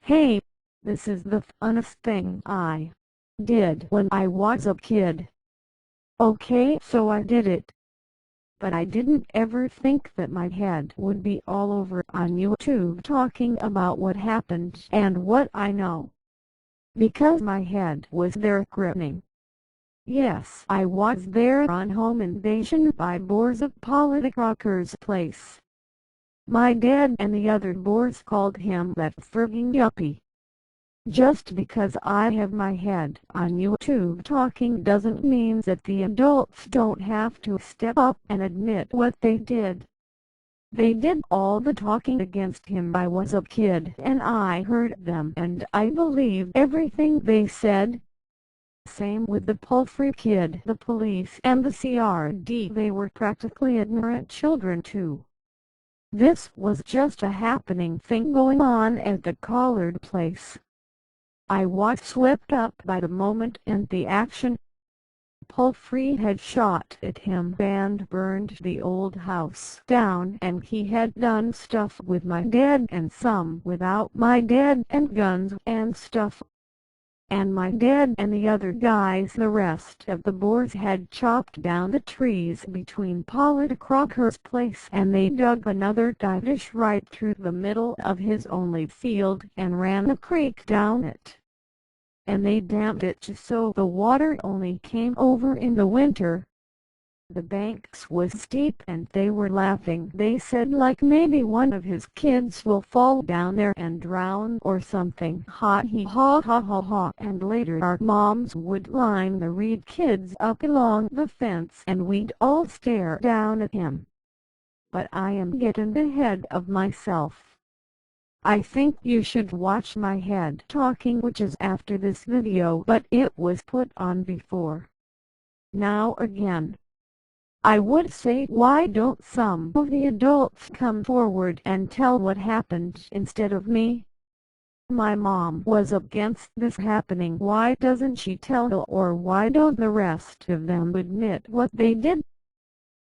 Hey, this is the funnest thing I did when I was a kid. Okay, so I did it. But I didn't ever think that my head would be all over on YouTube talking about what happened and what I know. Because my head was there grinning. Yes, I was there on home invasion by Boors of Politicrocker's place. My dad and the other Boors called him that frigging yuppie. Just because I have my head on YouTube talking doesn't mean that the adults don't have to step up and admit what they did. They did all the talking against him. I was a kid and I heard them and I believed everything they said. Same with the Palfrey kid, the police and the CRD. They were practically ignorant children too. This was just a happening thing going on at the Collard place. I was swept up by the moment and the action. Palfrey had shot at him and burned the old house down, and he had done stuff with my dad and some without my dad and guns and stuff. And my dad and the other guys, the rest of the Boors, had chopped down the trees between Politicrocker's place, and they dug another divish right through the middle of his only field and ran a creek down it. And they dammed it just so the water only came over in the winter. The banks was steep and they were laughing. They said like maybe one of his kids will fall down there and drown or something. Ha he ha ha ha ha. And later our moms would line the Reed kids up along the fence and we'd all stare down at him. But I am getting ahead of myself. I think you should watch my head talking, which is after this video, but it was put on before. Now again, I would say, why don't some of the adults come forward and tell what happened instead of me? My mom was against this happening. Why doesn't she tell, or why don't the rest of them admit what they did?